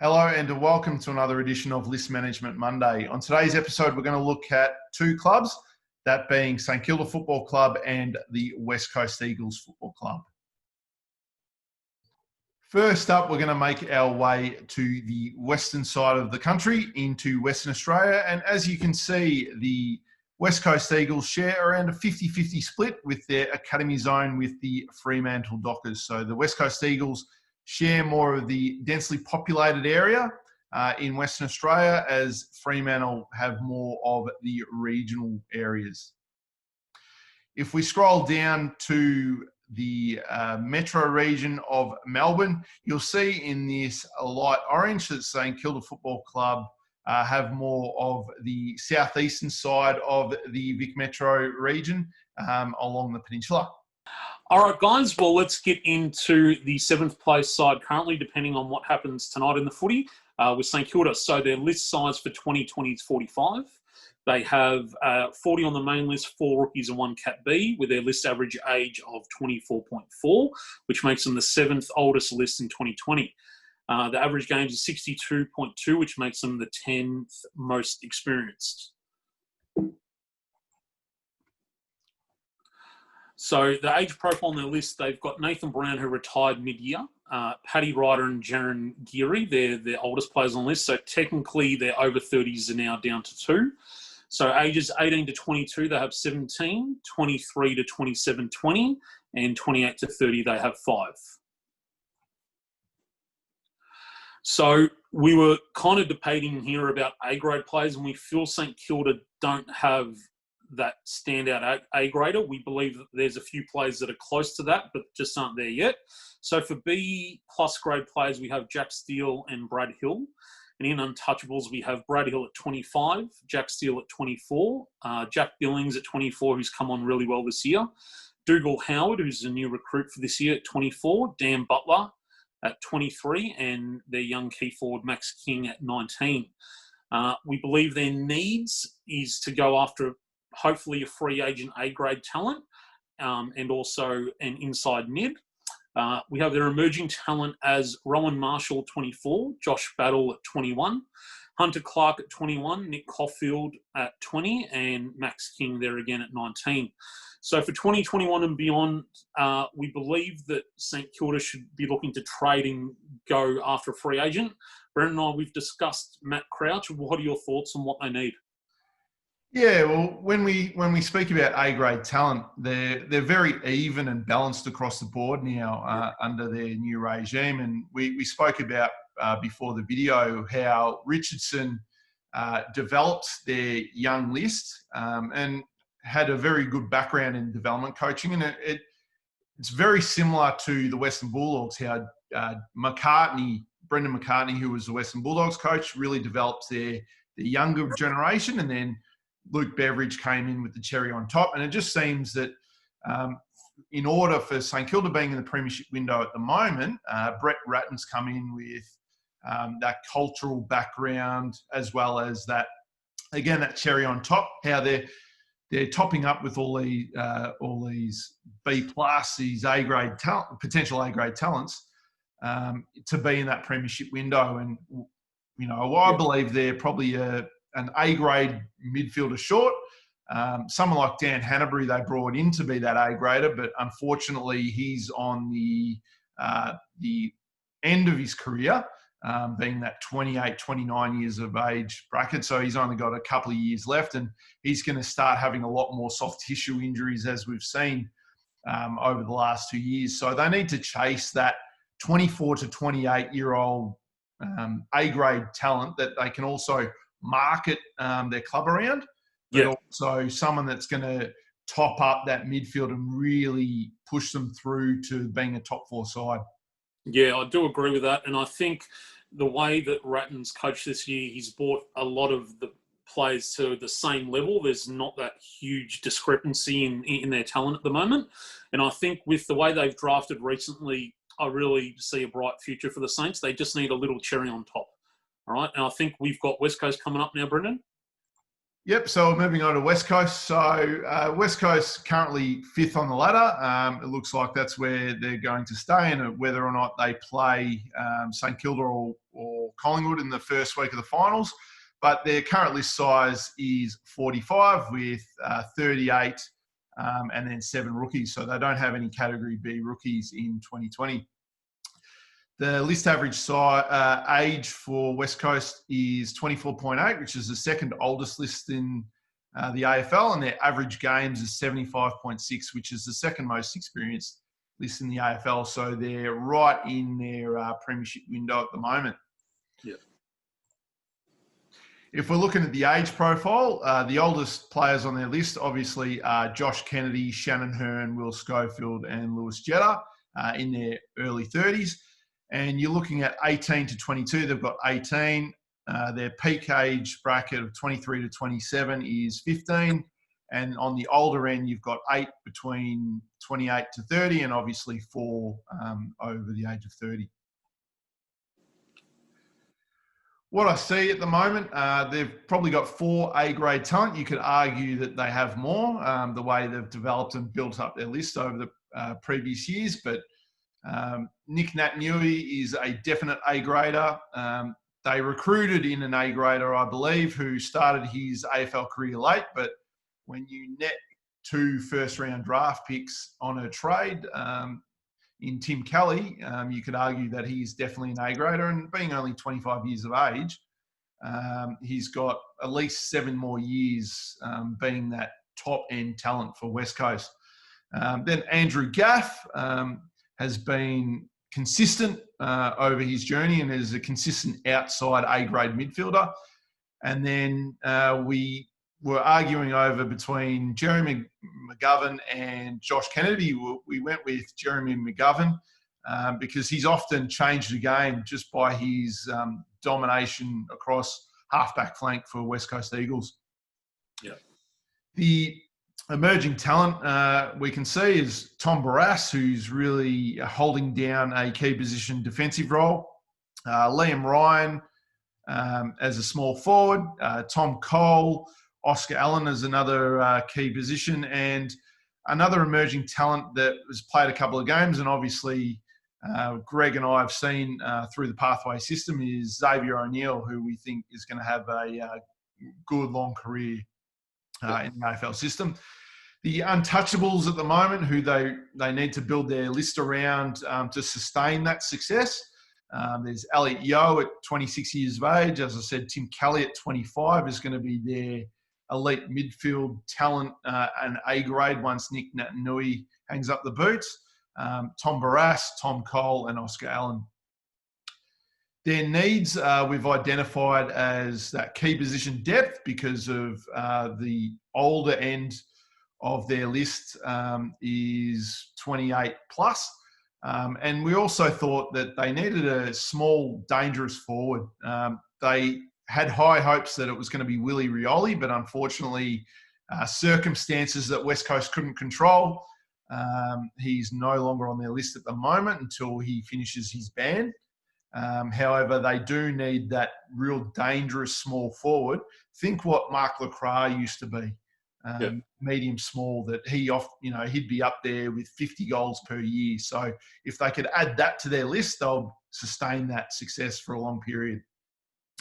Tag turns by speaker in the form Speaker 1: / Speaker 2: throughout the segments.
Speaker 1: Hello and welcome to another edition of List Management Monday. On today's episode, we're going to look at two clubs, that being St Kilda Football Club and the West Coast Eagles Football Club. First up, we're going to make our way to the western side of the country into Western Australia. And as you can see, the West Coast Eagles share around a 50-50 split with their academy zone with the Fremantle Dockers. So the West Coast Eagles share more of the densely populated area in Western Australia, as Fremantle have more of the regional areas. If we scroll down to the metro region of Melbourne, you'll see in this light orange that St Kilda Football Club have more of the southeastern side of the Vic Metro region along the peninsula.
Speaker 2: All right, guys, well, let's get into the seventh place side currently, depending on what happens tonight in the footy with St Kilda. So their list size for 2020 is 45. They have 40 on the main list, 4 rookies and 1 Cat B, with their list average age of 24.4, which makes them the 7th oldest list in 2020. The average games is 62.2, which makes them the 10th most experienced. So the age profile on their list, they've got Nathan Brown, who retired mid-year, Paddy Ryder and Jaron Geary, they're the oldest players on the list. So technically their over 30s are now down to 2. So ages 18 to 22, they have 17, 23 to 27, 20, and 28 to 30, they have 5. So we were kind of debating here about A-grade players, and we feel St Kilda don't have that standout A-grader. We believe that there's a few players that are close to that, but just aren't there yet. So for B-plus grade players, we have Jack Steele and Brad Hill. And in untouchables, we have Brad Hill at 25, Jack Steele at 24, Jack Billings at 24, who's come on really well this year, Dougal Howard, who's a new recruit for this year, at 24, Dan Butler at 23, and their young key forward, Max King, at 19. We believe their needs is to go after hopefully a free agent A-grade talent and also an inside mid. We have their emerging talent as Rowan Marshall, 24, Josh Battle at 21, Hunter Clark at 21, Nick Caulfield at 20, and Max King there again at 19. So for 2021 and beyond, we believe that St Kilda should be looking to trade and go after a free agent. Brendan and I, we've discussed Matt Crouch. What are your thoughts on what they need?
Speaker 1: Yeah, well, when we speak about A-grade talent, they're very even and balanced across the board now under their new regime. And we spoke about before the video how Richardson developed their young list and had a very good background in development coaching. And it's very similar to the Western Bulldogs, how Brendan McCartney, who was the Western Bulldogs coach, really developed the younger generation, and then Luke Beveridge came in with the cherry on top. And it just seems that in order for St Kilda being in the premiership window at the moment, Brett Ratton's come in with that cultural background, as well as that, again, that cherry on top, how they're topping up with all these B+, these A-grade talent, potential A-grade talents to be in that premiership window. And, you know, I believe they're probably an A-grade midfielder short. Someone like Dan Hanbury they brought in to be that A-grader, but unfortunately he's on the end of his career, being that 28, 29 years of age bracket. So he's only got a couple of years left, and he's going to start having a lot more soft tissue injuries, as we've seen over the last 2 years. So they need to chase that 24 to 28-year-old A-grade talent that they can also market their club around, but also someone that's going to top up that midfield and really push them through to being a top 4 side.
Speaker 2: Yeah, I do agree with that. And I think the way that Ratton's coached this year, he's brought a lot of the players to the same level. There's not that huge discrepancy in their talent at the moment. And I think with the way they've drafted recently, I really see a bright future for the Saints. They just need a little cherry on top. All right, and I think we've got West Coast coming up now, Brendan.
Speaker 1: Yep, so moving on to West Coast. So West Coast currently 5th on the ladder. It looks like that's where they're going to stay, and whether or not they play St Kilda or Collingwood in the first week of the finals. But their current list size is 45 with 38 and then 7 rookies. So they don't have any Category B rookies in 2020. The list average age for West Coast is 24.8, which is the second oldest list in the AFL, and their average games is 75.6, which is the second most experienced list in the AFL. So they're right in their premiership window at the moment.
Speaker 2: Yeah.
Speaker 1: If we're looking at the age profile, the oldest players on their list obviously are Josh Kennedy, Shannon Hearn, Will Schofield, and Lewis Jetta in their early 30s. And you're looking at 18 to 22, they've got 18. Their peak age bracket of 23 to 27 is 15. And on the older end, you've got 8 between 28 to 30 and obviously 4 over the age of 30. What I see at the moment, they've probably got 4 A-grade talent. You could argue that they have more, the way they've developed and built up their list over the previous years. But Nick Natanui is a definite A-grader. They recruited in an A-grader, I believe, who started his AFL career late. But when you net 2 first-round draft picks on a trade, in Tim Kelly, you could argue that he's definitely an A-grader, and being only 25 years of age, he's got at least 7 more years being that top-end talent for West Coast. Then Andrew Gaff has been consistent over his journey and is a consistent outside A-grade midfielder. And then we were arguing over between Jeremy McGovern and Josh Kennedy. We went with Jeremy McGovern because he's often changed the game just by his domination across halfback flank for West Coast Eagles.
Speaker 2: Yeah.
Speaker 1: The emerging talent we can see is Tom Barrass, who's really holding down a key position defensive role. Liam Ryan as a small forward. Tom Cole, Oscar Allen is another key position, and another emerging talent that has played a couple of games, and obviously Greg and I have seen through the pathway system, is Xavier O'Neill, who we think is going to have a good long career in the AFL system. The untouchables at the moment, who they need to build their list around to sustain that success. There's Elliot Yeo at 26 years of age. As I said, Tim Kelly at 25 is going to be their elite midfield talent and A-grade once Nick Natanui hangs up the boots. Tom Barrass, Tom Cole, and Oscar Allen. Their needs we've identified as that key position depth because of the older end of their list is 28 plus. And we also thought that they needed a small, dangerous forward. They had high hopes that it was going to be Willie Rioli, but unfortunately, circumstances that West Coast couldn't control. He's no longer on their list at the moment until he finishes his ban. However, they do need that real dangerous small forward. Think what Mark Lacroix used to be. Medium small, that he'd be up there with 50 goals per year. So if they could add that to their list, they'll sustain that success for a long period.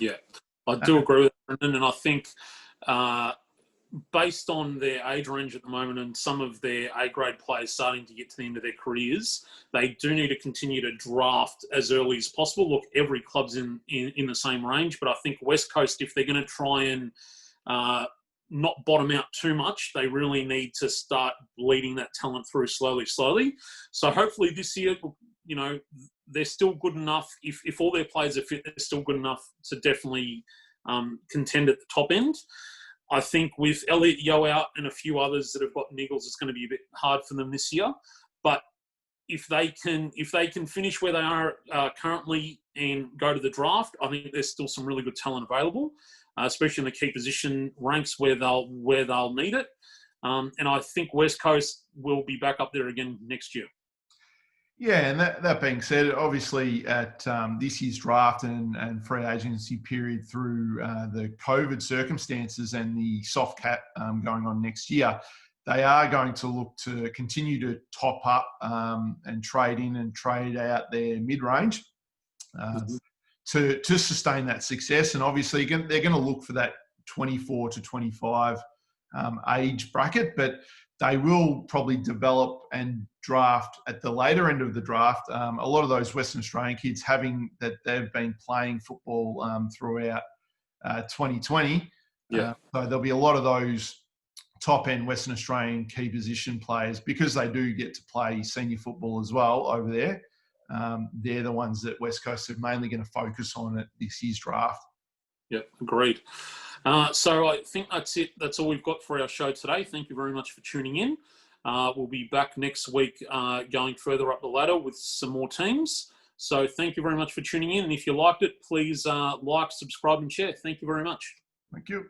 Speaker 2: Yeah, I do agree with that, Brendan, and I think based on their age range at the moment and some of their A-grade players starting to get to the end of their careers, they do need to continue to draft as early as possible. Look, every club's in the same range, but I think West Coast, if they're going to try and not bottom out too much, they really need to start bleeding that talent through slowly. So hopefully this year, they're still good enough. If all their players are fit, they're still good enough to definitely contend at the top end. I think with Elliot Yeo out and a few others that have got niggles, it's going to be a bit hard for them this year. But if they can finish where they are currently and go to the draft, I think there's still some really good talent available, especially in the key position ranks where they'll need it. And I think West Coast will be back up there again next year.
Speaker 1: Yeah, and that being said, obviously at this year's draft and free agency period through the COVID circumstances and the soft cap going on next year, they are going to look to continue to top up and trade in and trade out their mid-range. to sustain that success. And obviously, they're going to look for that 24 to 25 age bracket, but they will probably develop and draft at the later end of the draft. A lot of those Western Australian kids, having that they've been playing football throughout 2020.
Speaker 2: Yeah.
Speaker 1: So there'll be a lot of those top-end Western Australian key position players, because they do get to play senior football as well over there. They're the ones that West Coast are mainly going to focus on at this year's draft.
Speaker 2: Yep, agreed. So I think that's it. That's all we've got for our show today. Thank you very much for tuning in. We'll be back next week going further up the ladder with some more teams. So thank you very much for tuning in. And if you liked it, please like, subscribe and share. Thank you very much.
Speaker 1: Thank you.